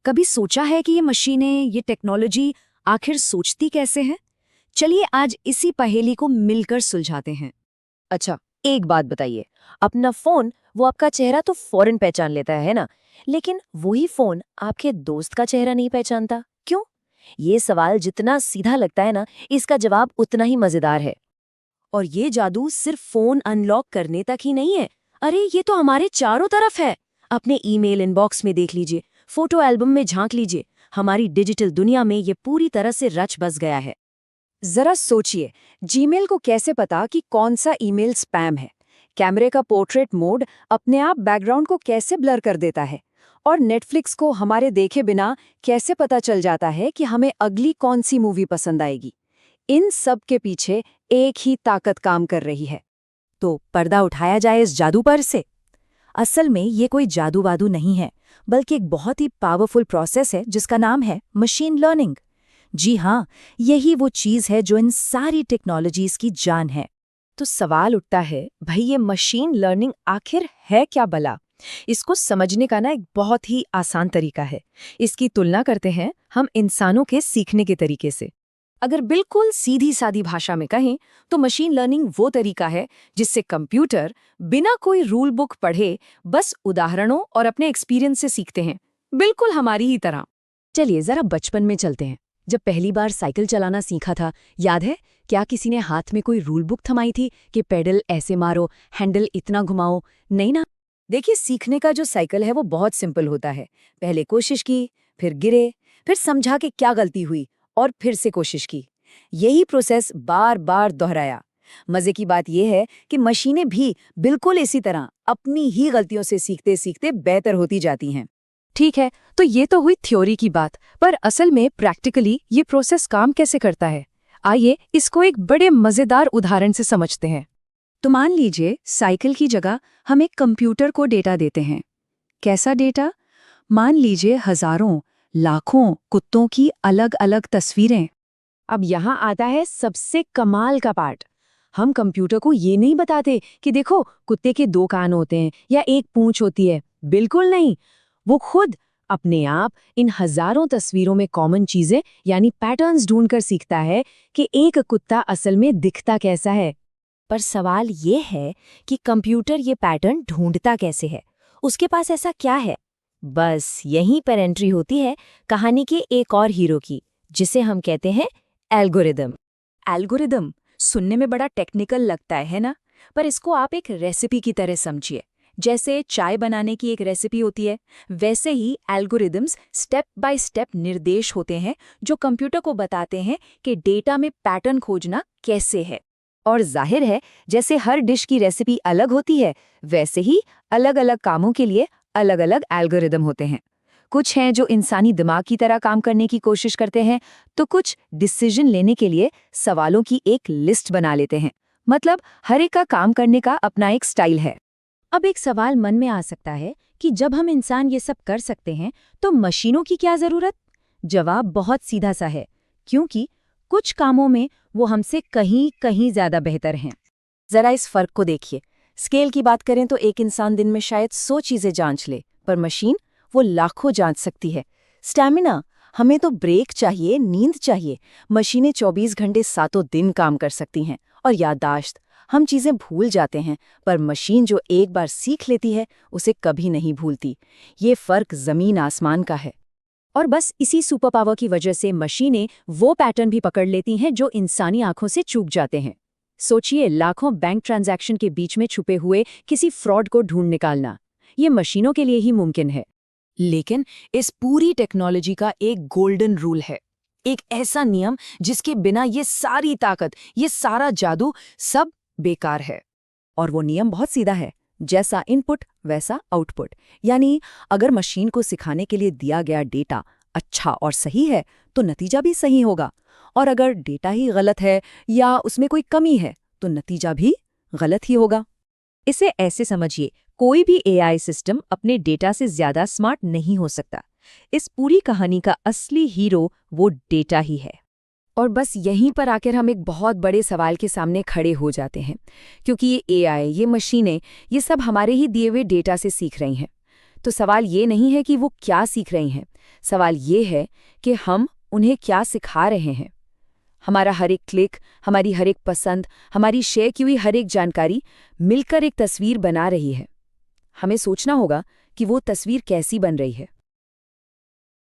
कभी सोचा है कि ये मशीनें, ये टेक्नोलॉजी आखिर सोचती कैसे हैं? चलिए आज इसी पहेली को मिलकर सुलझाते हैं। अच्छा, एक बात बताइए। अपना फोन वो आपका चेहरा तो फौरन पहचान लेता है ना, लेकिन वही फोन आपके दोस्त का चेहरा नहीं पहचानता, क्यों? ये सवाल जितना सीधा लगता है ना, इसका जवाब उतना ही मजेदार है। और ये जादू सिर्फ फोन अनलॉक करने तक ही नहीं है। अरे ये तो हमारे चारों तरफ है। अपने ईमेल इनबॉक्स में देख लीजिए, फोटो एल्बम में झांक लीजिए। हमारी डिजिटल दुनिया में ये पूरी तरह से रच बस गया है। जरा सोचिए, जीमेल को कैसे पता कि कौन सा ईमेल स्पैम है? कैमरे का पोर्ट्रेट मोड अपने आप बैकग्राउंड को कैसे ब्लर कर देता है? और नेटफ्लिक्स को हमारे देखे बिना कैसे पता चल जाता है कि हमें अगली कौन सी मूवी पसंद आएगी? इन सब के पीछे एक ही ताकत काम कर रही है। तो पर्दा उठाया जाए इस जादू पर से। असल में ये कोई जादू वादू नहीं है, बल्कि एक बहुत ही पावरफुल प्रोसेस है जिसका नाम है मशीन लर्निंग। जी हाँ, यही वो चीज़ है जो इन सारी टेक्नोलॉजीज की जान है। तो सवाल उठता है, भाई ये मशीन लर्निंग आखिर है क्या भला? इसको समझने का ना एक बहुत ही आसान तरीका है। इसकी तुलना करते हैं हम इंसानों के सीखने के तरीके से। अगर बिल्कुल सीधी सादी भाषा में कहें तो मशीन लर्निंग वो तरीका है जिससे कंप्यूटर बिना कोई रूल बुक पढ़े बस उदाहरणों और अपने एक्सपीरियंस से सीखते हैं, बिल्कुल हमारी ही तरह। चलिए जरा बचपन में चलते हैं। जब पहली बार साइकिल चलाना सीखा था, याद है? क्या किसी ने हाथ में कोई रूल बुक थमाई थी कि पेडल ऐसे मारो, हैंडल इतना घुमाओ? नहीं ना। देखिए, सीखने का जो साइकिल है वो बहुत सिंपल होता है। पहले कोशिश की, फिर गिरे, फिर समझा कि क्या गलती हुई और फिर से कोशिश की। यही प्रोसेस बार बार दोहराया। मजे की बात यह है कि मशीनें भी बिल्कुल इसी तरह अपनी ही गलतियों से सीखते सीखते बेहतर होती जाती हैं। ठीक है, तो ये तो हुई थ्योरी की बात, पर असल में प्रैक्टिकली ये प्रोसेस काम कैसे करता है? आइए इसको एक बड़े मजेदार उदाहरण से समझते हैं। तो मान लीजिए साइकिल की जगह हम एक कंप्यूटर को डेटा देते हैं। कैसा डेटा? मान लीजिए हजारों, लाखों कुत्तों की अलग अलग तस्वीरें। अब यहाँ आता है सबसे कमाल का पार्ट। हम कंप्यूटर को ये नहीं बताते कि देखो कुत्ते के 2 कान होते हैं या एक पूंछ होती है। बिल्कुल नहीं। वो खुद अपने आप इन हजारों तस्वीरों में कॉमन चीजें यानी पैटर्न्स ढूंढकर सीखता है कि एक कुत्ता असल में दिखता कैसा है। पर सवाल ये है कि कंप्यूटर ये पैटर्न ढूंढता कैसे है? उसके पास ऐसा क्या है? बस यहीं पर एंट्री होती है कहानी के एक और हीरो की, जिसे हम कहते हैं एल्गोरिदम। एल्गोरिदम सुनने में बड़ा टेक्निकल लगता है ना? पर इसको आप एक रेसिपी की तरह समझिए। जैसे चाय बनाने की एक रेसिपी होती है, वैसे ही एल्गोरिदम्स स्टेप बाय स्टेप निर्देश होते हैं जो कंप्यूटर को बताते हैं कि डेटा में पैटर्न खोजना कैसे है। और जाहिर है, जैसे हर डिश की रेसिपी अलग होती है, वैसे ही अलग अलग कामों के लिए अलग अलग एल्गोरिदम होते हैं। कुछ हैं जो इंसानी दिमाग की तरह काम करने की कोशिश करते हैं, तो कुछ डिसीजन लेने के लिए सवालों की एक लिस्ट बना लेते हैं। मतलब हर एक का काम करने का अपना एक स्टाइल है। अब एक सवाल मन में आ सकता है कि जब हम इंसान ये सब कर सकते हैं तो मशीनों की क्या जरूरत? जवाब बहुत सीधा सा है, क्योंकि कुछ कामों में वो हमसे कहीं कहीं ज्यादा बेहतर हैं। जरा इस फर्क को देखिए। स्केल की बात करें तो एक इंसान दिन में शायद 100 चीजें जांच ले, पर मशीन वो लाखों जांच सकती है। स्टैमिना, हमें तो ब्रेक चाहिए, नींद चाहिए। मशीनें 24 घंटे 7 दिन काम कर सकती हैं। और याददाश्त, हम चीजें भूल जाते हैं, पर मशीन जो एक बार सीख लेती है उसे कभी नहीं भूलती। ये फर्क जमीन आसमान का है। और बस इसी सुपर पावर की वजह से मशीनें वो पैटर्न भी पकड़ लेती हैं जो इंसानी आंखों से चूक जाते हैं। सोचिए, लाखों बैंक ट्रांजैक्शन के बीच में छुपे हुए किसी फ्रॉड को ढूंढ निकालना, ये मशीनों के लिए ही मुमकिन है। लेकिन इस पूरी टेक्नोलॉजी का एक गोल्डन रूल है, एक ऐसा नियम जिसके बिना ये सारी ताकत, ये सारा जादू सब बेकार है। और वो नियम बहुत सीधा है, जैसा इनपुट वैसा आउटपुट। यानी अगर मशीन को सिखाने के लिए दिया गया डेटा अच्छा और सही है तो नतीजा भी सही होगा, और अगर डेटा ही गलत है या उसमें कोई कमी है तो नतीजा भी गलत ही होगा। इसे ऐसे समझिए, कोई भी एआई सिस्टम अपने डेटा से ज्यादा स्मार्ट नहीं हो सकता। इस पूरी कहानी का असली हीरो वो डेटा ही है। और बस यहीं पर आकर हम एक बहुत बड़े सवाल के सामने खड़े हो जाते हैं, क्योंकि ये एआई, ये मशीनें, ये सब हमारे ही दिए हुए डेटा से सीख रही हैं। तो सवाल ये नहीं है कि वो क्या सीख रही हैं, सवाल ये है कि हम उन्हें क्या सिखा रहे हैं। हमारा हर एक क्लिक, हमारी हर एक पसंद, हमारी शेयर की हुई हर एक जानकारी मिलकर एक तस्वीर बना रही है। हमें सोचना होगा कि वो तस्वीर कैसी बन रही है।